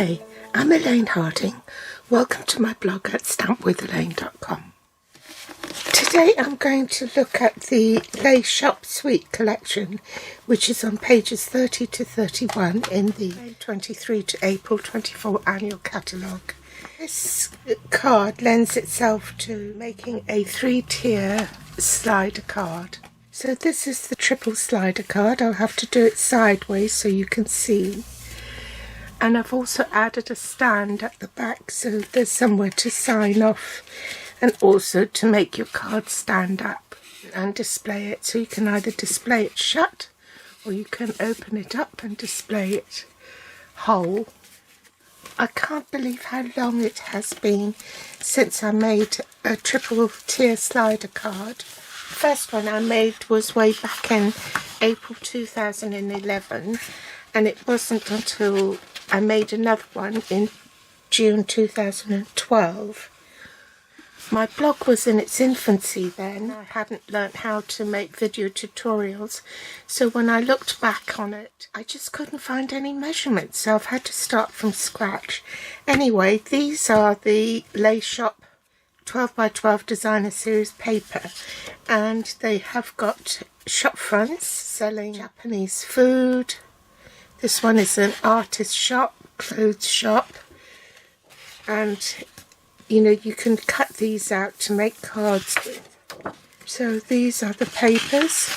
Hi, I'm Elaine Harding. Welcome to my blog at stampwithelaine.com. Today I'm going to look at the Lay Shop Suite collection, which is on pages 30 to 31 in the May 23 to April 24 annual catalogue. This card lends itself to making a 3-tier slider card. So this is the triple slider card. I'll have to do it sideways so you can see. And I've also added a stand at the back so there's somewhere to sign off and also to make your card stand up and display it. So you can either display it shut or you can open it up and display it whole. I can't believe how long it has been since I made a triple tier slider card. The first one I made was way back in April 2011, and it wasn't until I made another one in June 2012. My blog was in its infancy then. I hadn't learnt how to make video tutorials, so when I looked back on it, I just couldn't find any measurements, so I've had to start from scratch. Anyway, these are the Lay Shop 12x12 Designer Series paper, and they have got shop fronts selling Japanese food. This one is an artist shop, clothes shop, and you know, you can cut these out to make cards with. So these are the papers.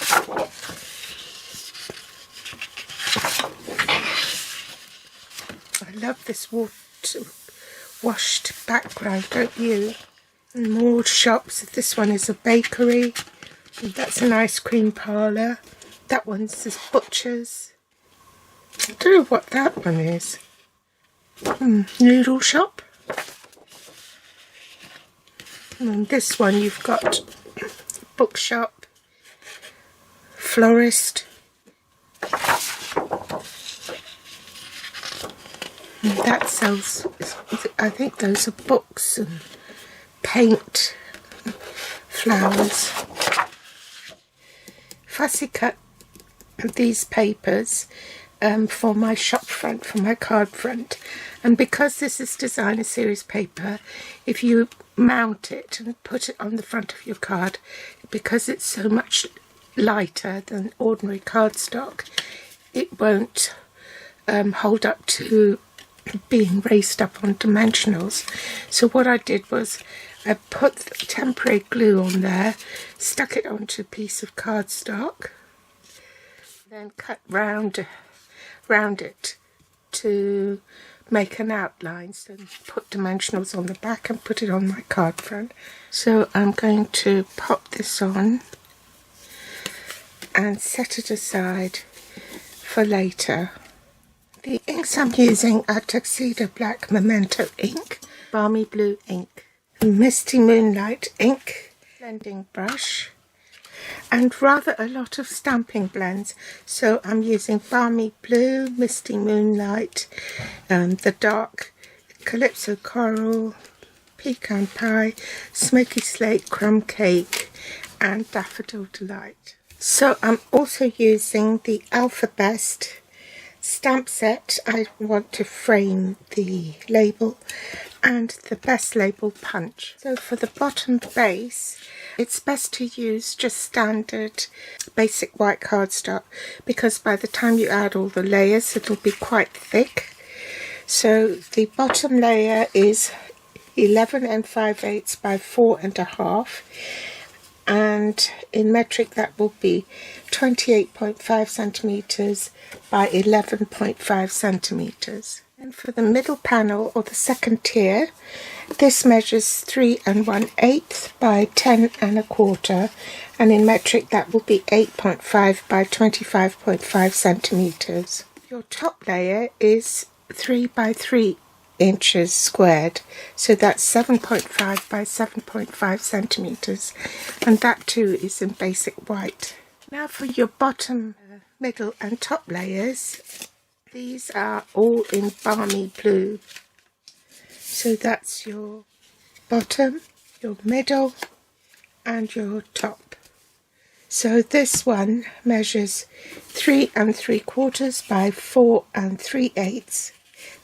I love this washed background, don't you? And more shops. This one is a bakery. That's an ice cream parlour. That one's a butcher's. I don't know what that one is. Noodle shop. And this one you've got bookshop, florist. And that sells, I think those are books and paint, flowers. Fussy cut these papers for my shop front, for my card front, and because this is Designer Series paper, if you mount it and put it on the front of your card, because it's so much lighter than ordinary cardstock, it won't hold up to being raised up on dimensionals. So what I did was I put temporary glue on there, stuck it onto a piece of cardstock, then cut round it to make an outline, so put dimensionals on the back and put it on my card front. So I'm going to pop this on and set it aside for later. The inks I'm using are Tuxedo Black Memento ink, Balmy Blue ink, Misty Moonlight ink, blending brush, and rather a lot of stamping blends. So I'm using Balmy Blue, Misty Moonlight, the dark Calypso Coral, Pecan Pie, Smoky Slate, Crumb Cake, and Daffodil Delight. So I'm also using the Alphabest stamp set. I want to frame the label, and the Best Label Punch. So for the bottom base, it's best to use just standard basic white cardstock, because by the time you add all the layers it'll be quite thick. So the bottom layer is 11 5/8 by 4 1/2, and in metric that will be 28.5 centimeters by 11.5 centimeters. And for the middle panel, or the second tier, this measures 3 1/8 by 10 1/4, and in metric that will be 8.5 by 25.5 centimeters. Your top layer is 3 by 3 inches squared, so that's 7.5 by 7.5 centimeters, and that too is in basic white. Now for your bottom, middle and top layers, these are all in Balmy Blue. So that's your bottom, your middle and your top. So this one measures 3 3/4 by 4 3/8,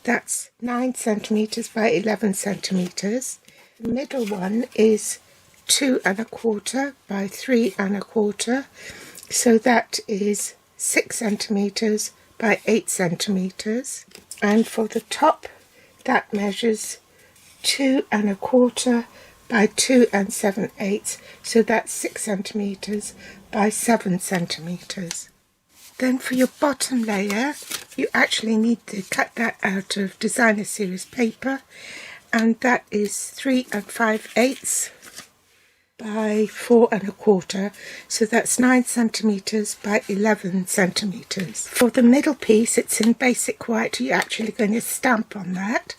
that's 9 centimeters by 11 centimeters. The middle one is 2 1/4 by 3 1/4, so that is 6 centimeters by 8 centimeters. And for the top, that measures 2 1/4 by 2 7/8, so that's 6 centimeters by 7 centimeters. Then for your bottom layer, you actually need to cut that out of designer series paper, and that is 3 5/8 by 4 1/4, so that's 9 centimeters by 11 centimeters. For the middle piece, it's in basic white. You're actually going to stamp on that,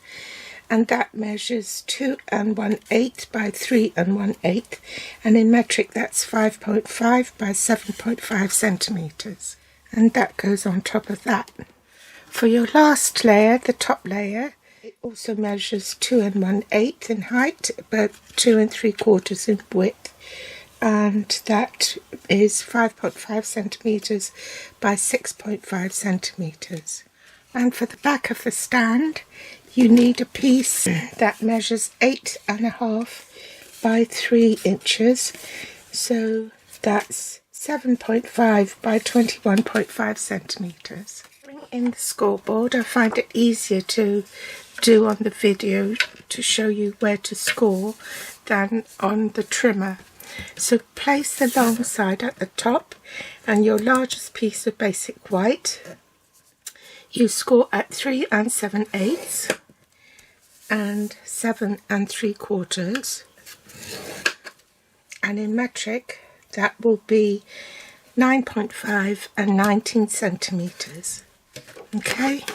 and that measures 2 1/8 by 3 1/8, and in metric that's 5.5 by 7.5 centimeters, and that goes on top of that. For your last layer, the top layer, it also measures 2 1/8 in height, but 2 3/4 in width, and that is 5.5 centimeters by 6.5 centimeters. And for the back of the stand, you need a piece that measures 8 1/2 by 3 inches, so that's 7.5 by 21.5 centimeters. In the scoreboard, I find it easier to do on the video to show you where to score than on the trimmer. So place the long side at the top, and your largest piece of basic white you score at 3 7/8 and 7 3/4, and in metric that will be 9.5 and 19 centimeters. Okay,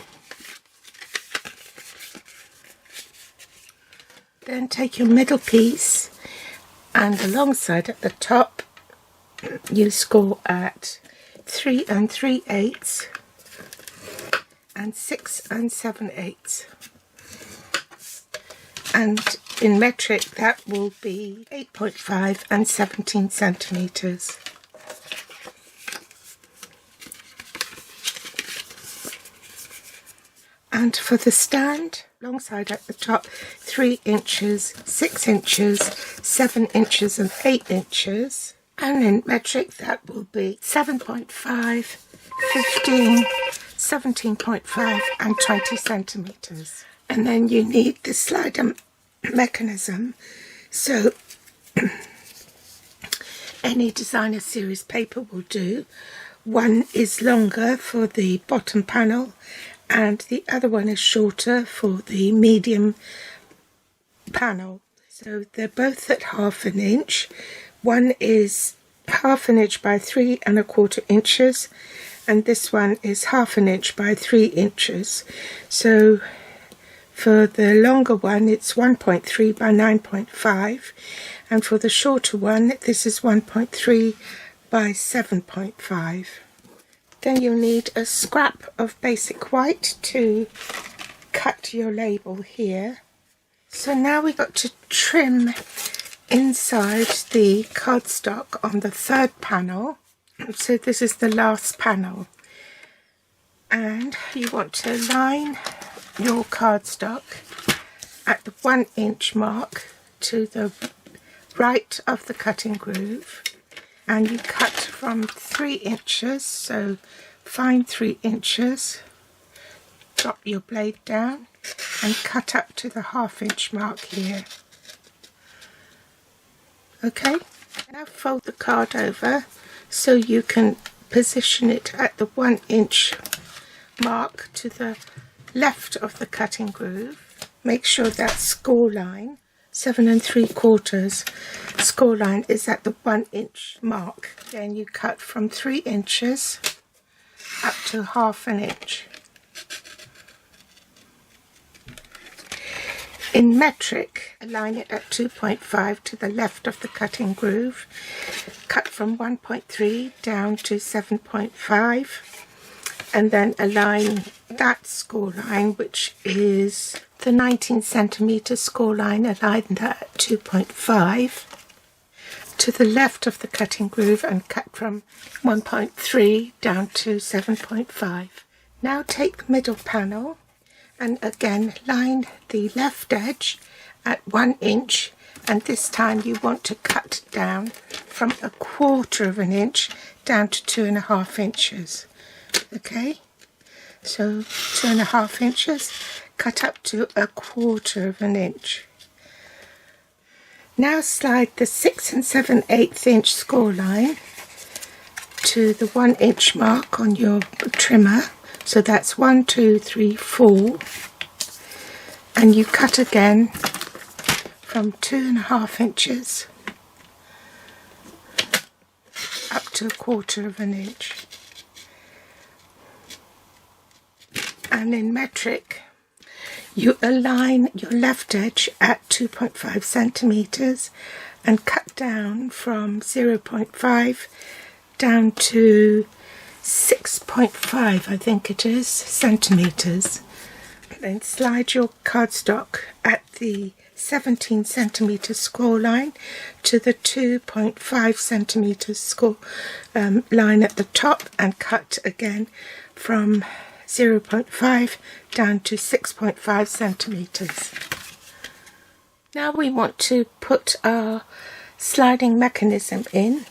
then take your middle piece and the long side at the top, you score at 3 3/8 and 6 7/8, and in metric that will be 8.5 and 17 centimeters. And for the stand, long side at the top, 3 inches, 6 inches, 7 inches and 8 inches. And in metric that will be 7.5, 15, 17.5 and 20 centimeters. And then you need the slider mechanism, so any designer series paper will do. One is longer for the bottom panel and the other one is shorter for the medium panel. So they're both at 1/2 inch. One is 1/2 inch by 3 1/4 inches, and this one is 1/2 inch by 3 inches. So for the longer one it's 1.3 by 9.5, and for the shorter one this is 1.3 by 7.5. Then you'll need a scrap of basic white to cut your label here. So now we've got to trim inside the cardstock on the 3rd panel. So this is the last panel, and you want to line your cardstock at the 1 inch mark to the right of the cutting groove, and you cut from 3 inches, so find 3 inches, drop your blade down and cut up to the 1/2 inch mark here. Okay, now fold the card over so you can position it at the 1 inch mark to the left of the cutting groove. Make sure that score line, 7 3/4 score line, is at the 1 inch mark. Then you cut from 3 inches up to 1/2 inch. In metric, align it at 2.5 to the left of the cutting groove. Cut from 1.3 down to 7.5, and then align that score line, which is the 19 centimeter score line, align that at 2.5 to the left of the cutting groove and cut from 1.3 down to 7.5. Now take the middle panel And again, line the left edge at 1 inch, and this time you want to cut down from 1/4 of an inch down to 2.5 inches. Okay, so 2.5 inches, cut up to 1/4 of an inch. Now slide the 6 7/8 inch score line to the 1 inch mark on your trimmer. So that's 1, 2, 3, 4, and you cut again from 2.5 inches up to 1/4 of an inch. And in metric, you align your left edge at 2.5 centimeters and cut down from 0.5 down to 6.5, I think it is, centimeters. Then slide your cardstock at the 17 centimeter score line to the 2.5 centimeters score line at the top, and cut again from 0.5 down to 6.5 centimeters. Now we want to put our sliding mechanism in.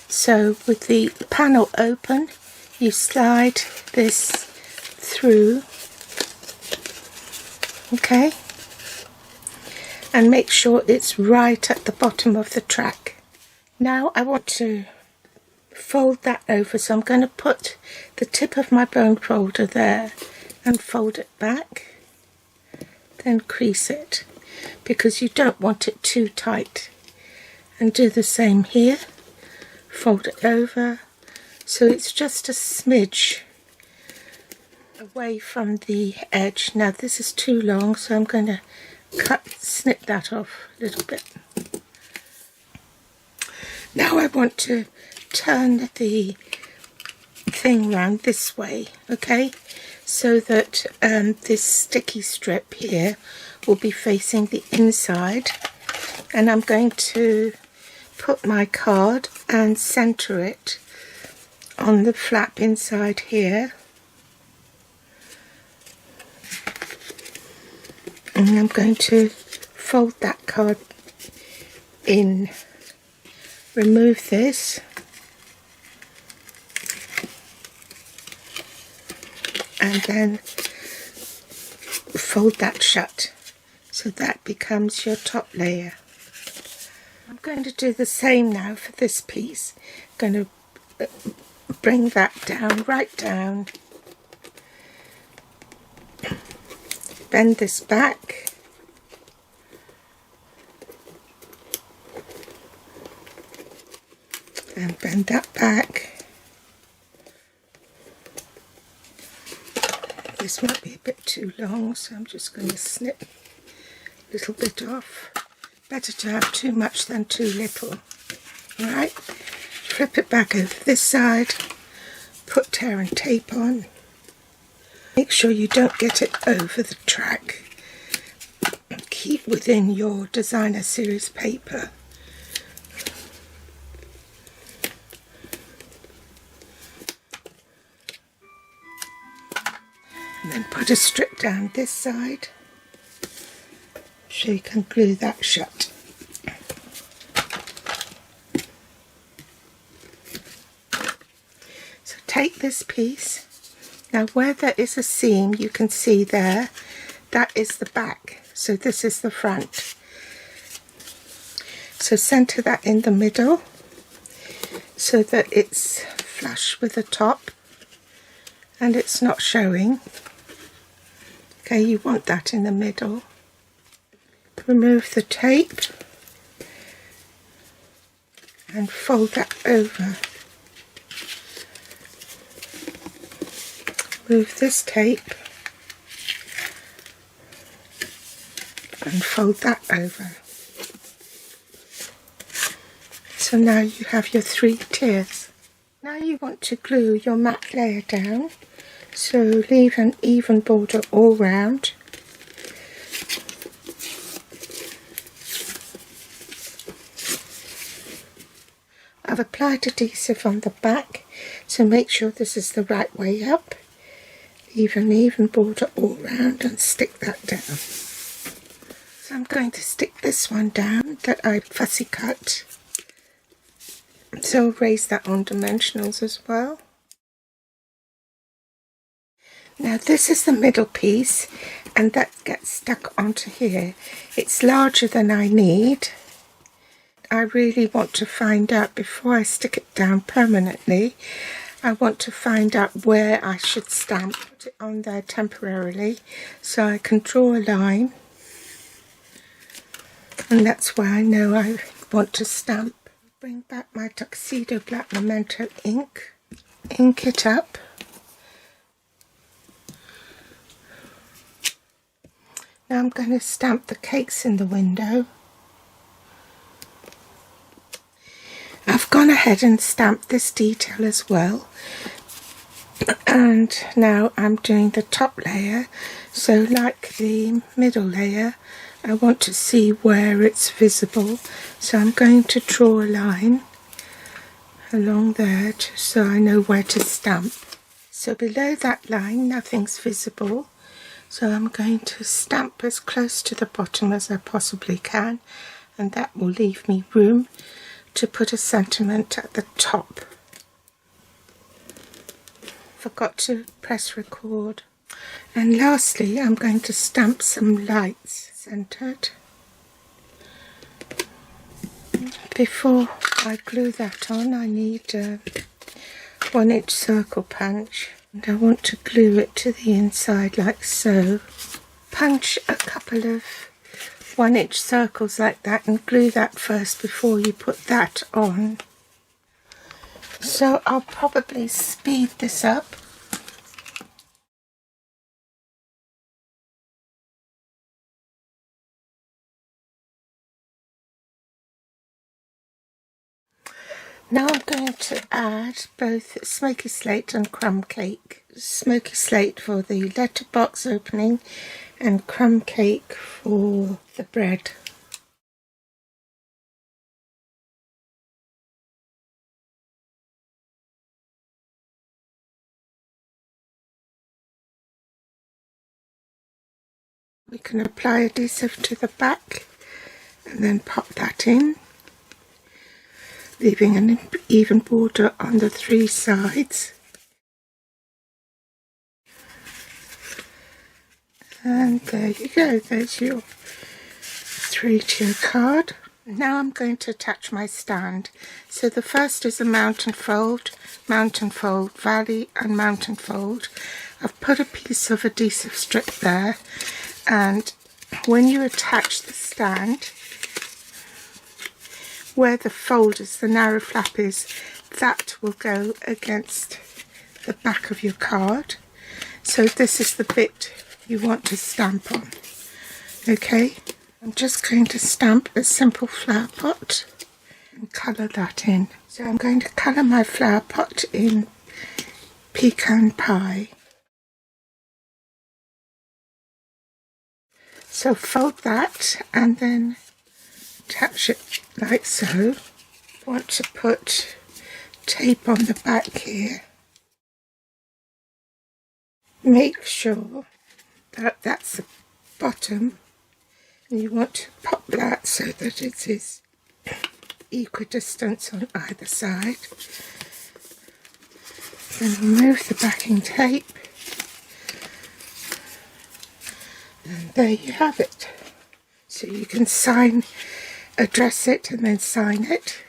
So with the panel open, you slide this through, okay, and make sure it's right at the bottom of the track. Now I want to fold that over, so I'm going to put the tip of my bone folder there and fold it back, then crease it, because you don't want it too tight, and do the same here. Fold it over so it's just a smidge away from the edge. Now this is too long, so I'm going to snip that off a little bit. Now I want to turn the thing round this way, okay, so that this sticky strip here will be facing the inside, and I'm going to put my card and center it on the flap inside here, and I'm going to fold that card in, remove this, and then fold that shut, so that becomes your top layer. I'm going to do the same now for this piece. I'm going to bring that down, right down, bend this back, and bend that back. This might be a bit too long, so I'm just going to snip a little bit off. Better to have too much than too little. Alright, flip it back over this side, put tear and tape on. Make sure you don't get it over the track. Keep within your designer series paper. And then put a strip down this side, so you can glue that shut. So take this piece. Now where there is a seam, you can see there, that is the back. So this is the front. So center that in the middle so that it's flush with the top and it's not showing. Okay, you want that in the middle. Remove the tape and fold that over. Move this tape and fold that over. So now you have your 3 tiers. Now you want to glue your matte layer down, so leave an even border all round. I've applied adhesive on the back, so make sure this is the right way up. even border all round and stick that down. So I'm going to stick this one down that I fussy cut. So I'll raise that on dimensionals as well. Now this is the middle piece and that gets stuck onto here. It's larger than I need. I really want to find out before I stick it down permanently. I want to find out where I should stamp. Put it on there temporarily so I can draw a line. And that's where I know I want to stamp. Bring back my Tuxedo Black Memento ink. Ink it up. Now I'm going to stamp the cakes in the window. I've gone ahead and stamped this detail as well. And now I'm doing the top layer. So like the middle layer, I want to see where it's visible. So I'm going to draw a line along there so I know where to stamp. So below that line, nothing's visible. So I'm going to stamp as close to the bottom as I possibly can, and that will leave me room to put a sentiment at the top. Forgot to press record. And lastly, I'm going to stamp some lights centered. Before I glue that on, I need a 1-inch circle punch. And I want to glue it to the inside like so. Punch a couple of 1-inch circles like that and glue that first before you put that on. So I'll probably speed this up. Now I'm going to add both Smoky Slate and Crumb Cake. Smoky Slate for the letterbox opening and Crumb Cake for the bread. We can apply adhesive to the back and then pop that in, leaving an even border on the 3 sides. And there you go, there's your 3-tier card. Now I'm going to attach my stand. So the first is a mountain fold, valley and mountain fold. I've put a piece of adhesive strip there, and when you attach the stand, where the fold is, the narrow flap is, that will go against the back of your card. So this is the bit you want to stamp on. Okay, I'm just going to stamp a simple flower pot and colour that in. So I'm going to colour my flower pot in Pecan Pie. So fold that and then attach it like so. Want to put tape on the back here. Make sure that that's the bottom, and you want to pop that so that it is equidistant on either side. Then remove the backing tape, and there you have it. So you can address it and then sign it,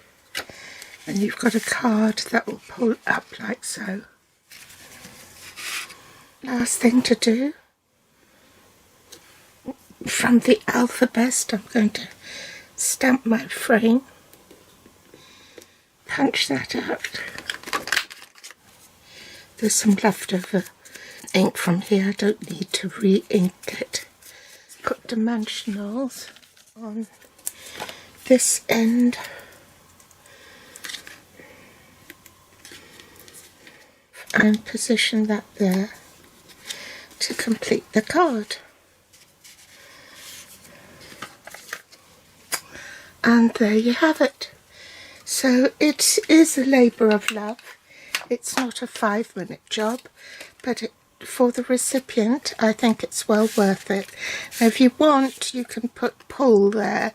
and you've got a card that will pull up like so. Last thing to do, from the Alphabest, I'm going to stamp my frame, punch that out. There's some leftover ink from here, I don't need to re-ink it. Put dimensionals on this end and position that there to complete the card. And there you have it. So it is a labour of love. It's not a 5-minute job, but for the recipient, I think it's well worth it. Now, if you want, you can put pull there,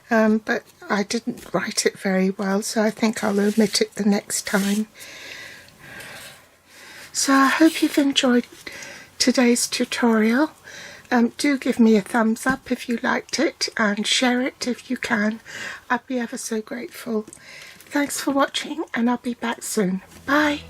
but I didn't write it very well, so I think I'll omit it the next time. So I hope you've enjoyed today's tutorial. Do give me a thumbs up if you liked it, and share it if you can. I'd be ever so grateful. Thanks for watching, and I'll be back soon. Bye.